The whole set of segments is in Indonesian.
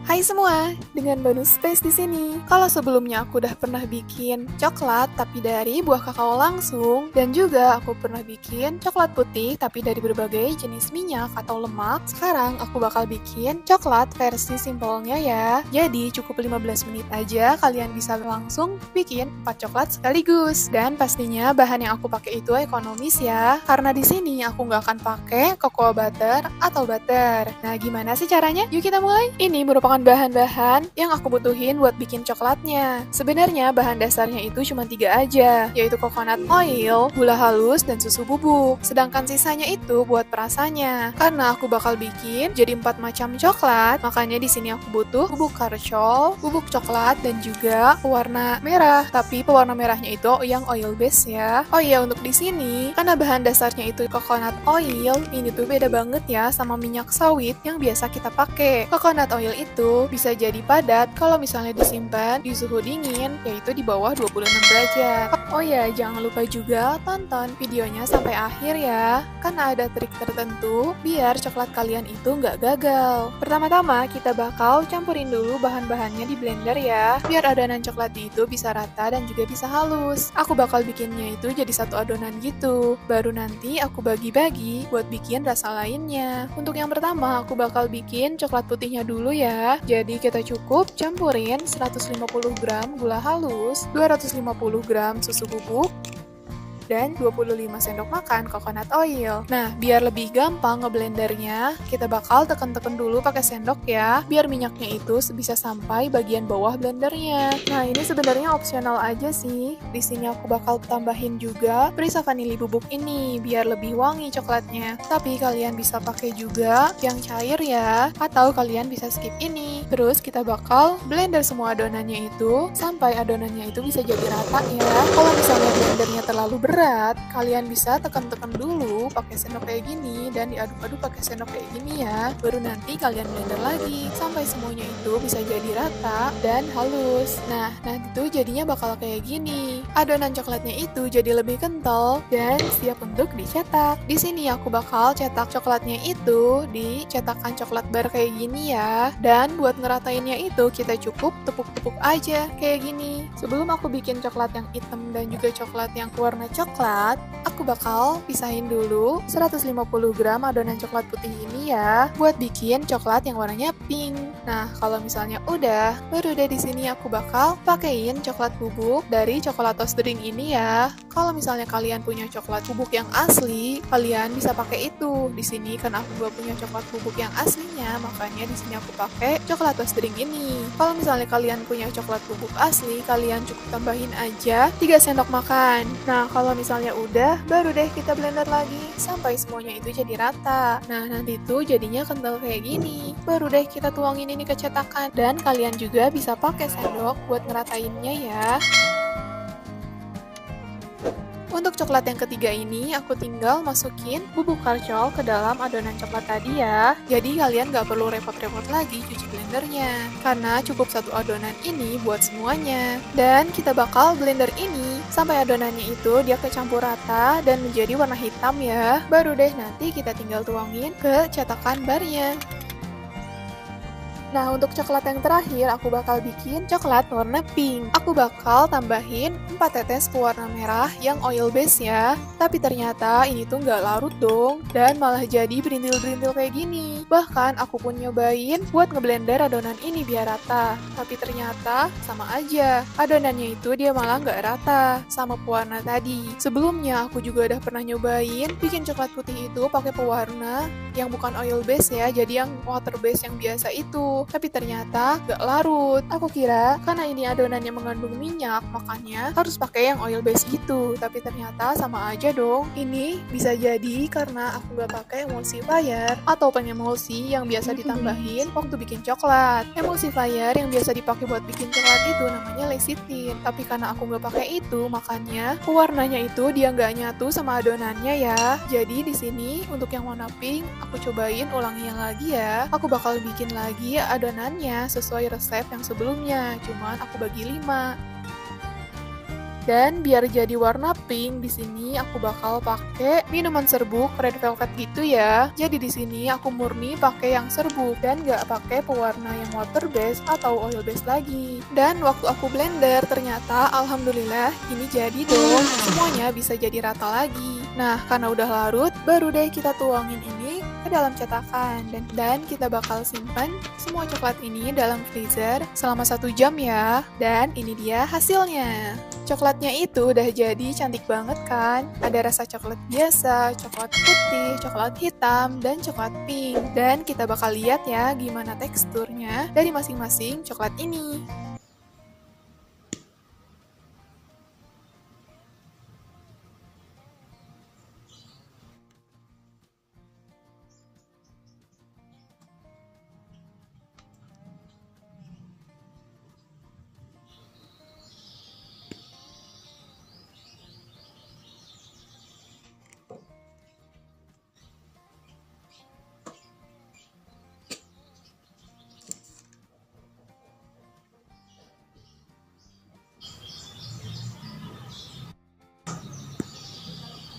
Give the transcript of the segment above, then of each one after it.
Hai semua, dengan bonus space di sini. Kalau sebelumnya aku udah pernah bikin coklat tapi dari buah kakao langsung, dan juga aku pernah bikin coklat putih tapi dari berbagai jenis minyak atau lemak, sekarang aku bakal bikin coklat versi simpelnya ya. Jadi cukup 15 menit aja kalian bisa langsung bikin 4 coklat sekaligus. Dan pastinya bahan yang aku pakai itu ekonomis ya, karena di sini aku nggak akan pakai cocoa butter atau butter. Nah, gimana sih caranya? Yuk kita mulai. Ini merupakan bahan-bahan yang aku butuhin buat bikin coklatnya. Sebenarnya bahan dasarnya itu cuma 3 aja, yaitu coconut oil, gula halus, dan susu bubuk. Sedangkan sisanya itu buat perasanya. Karena aku bakal bikin jadi 4 macam coklat, makanya di sini aku butuh bubuk karchol, bubuk coklat, dan juga pewarna merah. Tapi pewarna merahnya itu yang oil base ya. Oh iya, untuk di sini karena bahan dasarnya itu coconut oil, ini tuh beda banget ya sama minyak sawit yang biasa kita pakai. Coconut oil itu bisa jadi padat kalau misalnya disimpan di suhu dingin, yaitu di bawah 26 derajat. Oh ya, jangan lupa juga tonton videonya sampai akhir ya, karena ada trik tertentu biar coklat kalian itu nggak gagal. Pertama-tama kita bakal campurin dulu bahan-bahannya di blender ya, biar adonan coklatnya itu bisa rata dan juga bisa halus. Aku bakal bikinnya itu jadi satu adonan gitu, baru nanti aku bagi-bagi buat bikin rasa lainnya. Untuk yang pertama, aku bakal bikin coklat putihnya dulu ya. Jadi kita cukup campurin 150 gram gula halus, 250 gram susu bubuk, dan 25 sendok makan coconut oil. Nah, biar lebih gampang ngeblendernya, kita bakal tekan-tekan dulu pakai sendok ya, biar minyaknya itu bisa sampai bagian bawah blendernya. Nah, ini sebenarnya opsional aja sih. Di sini aku bakal tambahin juga perisa vanili bubuk ini, biar lebih wangi coklatnya. Tapi kalian bisa pakai juga yang cair ya, atau kalian bisa skip ini. Terus kita bakal blender semua adonannya itu, sampai adonannya itu bisa jadi rata ya. Kalau misalnya blendernya terlalu berat, kalian bisa tekan-tekan dulu pakai sendok kayak gini dan diaduk-aduk pakai sendok kayak gini ya. Baru nanti kalian blender lagi sampai semuanya itu bisa jadi rata dan halus. Nah, nanti tuh jadinya bakal kayak gini. Adonan coklatnya itu jadi lebih kental dan siap untuk dicetak. Di sini aku bakal cetak coklatnya itu di cetakan coklat bar kayak gini ya. Dan buat ngeratainnya itu kita cukup tepuk-tepuk aja kayak gini. Sebelum aku bikin coklat yang hitam dan juga coklat yang warna coklat, aku bakal pisahin dulu 150 gram adonan coklat putih ini ya, buat bikin coklat yang warnanya pink. Nah, kalau misalnya udah, baru deh di sini aku bakal pakein coklat bubuk dari Chocolatos Drink ini ya. Kalau misalnya kalian punya coklat bubuk yang asli, kalian bisa pakai itu. Di sini kan aku gak punya coklat bubuk yang aslinya, makanya di sini aku pakai Chocolatos Drink ini. Kalau misalnya kalian punya coklat bubuk asli, kalian cukup tambahin aja 3 sendok makan. Nah, kalau misalnya udah, baru deh kita blender lagi sampai semuanya itu jadi rata. Nah, nanti tuh jadinya kental kayak gini. Baru deh kita tuangin ini ke cetakan. Dan kalian juga bisa pakai sendok buat ngeratainnya ya. Untuk coklat yang ketiga ini, aku tinggal masukin bubuk karchol ke dalam adonan coklat tadi ya. Jadi kalian gak perlu repot-repot lagi cuci blendernya, karena cukup satu adonan ini buat semuanya. Dan kita bakal blender ini sampai adonannya itu dia kecampur rata dan menjadi warna hitam ya. Baru deh nanti kita tinggal tuangin ke cetakan barnya. Nah, untuk coklat yang terakhir, aku bakal bikin coklat warna pink. Aku bakal tambahin 4 tetes pewarna merah yang oil base ya. Tapi ternyata ini tuh nggak larut dong, dan malah jadi berintil-berintil kayak gini. Bahkan aku pun nyobain buat ngeblender adonan ini biar rata. Tapi ternyata sama aja. Adonannya itu dia malah nggak rata sama pewarna tadi. Sebelumnya aku juga udah pernah nyobain bikin coklat putih itu pakai pewarna yang bukan oil base ya, jadi yang water base yang biasa itu. Tapi ternyata gak larut. Aku kira karena ini adonannya mengandung minyak, makanya harus pakai yang oil base gitu. Tapi ternyata sama aja dong. Ini bisa jadi karena aku gak pakai emulsifier atau pengemulsi yang biasa ditambahin waktu bikin coklat. Emulsifier yang biasa dipakai buat bikin coklat itu namanya lecithin. Tapi karena aku gak pakai itu, makanya pewarnanya itu dia gak nyatu sama adonannya ya. Jadi di sini untuk yang warna pink, aku cobain ulangi lagi ya. Aku bakal bikin lagi adonannya sesuai resep yang sebelumnya, cuman aku bagi 5. Dan biar jadi warna pink, di sini aku bakal pakai minuman serbuk red velvet gitu ya. Jadi di sini aku murni pakai yang serbuk dan nggak pakai pewarna yang water base atau oil base lagi. Dan waktu aku blender ternyata alhamdulillah ini jadi dong. Semuanya bisa jadi rata lagi. Nah, karena udah larut, baru deh kita tuangin ini ke dalam cetakan dan kita bakal simpan semua coklat ini dalam freezer selama 1 jam ya. Dan ini dia hasilnya. Coklatnya itu udah jadi cantik banget kan? Ada rasa coklat biasa, coklat putih, coklat hitam, dan coklat pink. Dan kita bakal lihat ya gimana teksturnya dari masing-masing coklat ini.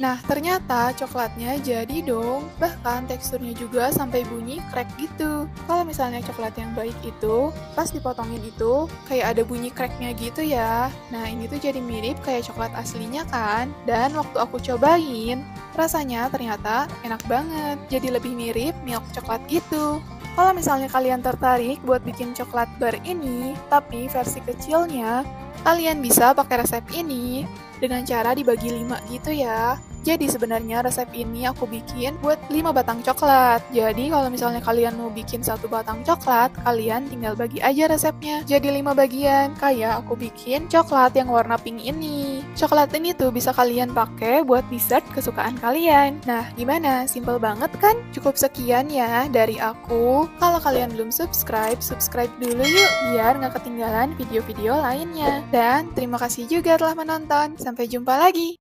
Nah, ternyata coklatnya jadi dong. Bahkan teksturnya juga sampai bunyi crack gitu. Kalau misalnya coklat yang baik itu, pas dipotongin itu, kayak ada bunyi cracknya gitu ya. Nah, ini tuh jadi mirip kayak coklat aslinya kan? Dan waktu aku cobain, rasanya ternyata enak banget. Jadi lebih mirip milk coklat gitu. Kalau misalnya kalian tertarik buat bikin coklat bar ini, tapi versi kecilnya, kalian bisa pakai resep ini dengan cara dibagi 5 gitu ya. Jadi sebenarnya resep ini aku bikin buat 5 batang coklat. Jadi kalau misalnya kalian mau bikin 1 batang coklat, kalian tinggal bagi aja resepnya. Jadi 5 bagian, kayak aku bikin coklat yang warna pink ini. Coklat ini tuh bisa kalian pakai buat dessert kesukaan kalian. Nah, gimana? Simple banget kan? Cukup sekian ya dari aku. Kalau kalian belum subscribe, subscribe dulu yuk biar nggak ketinggalan video-video lainnya. Dan terima kasih juga telah menonton. Sampai jumpa lagi.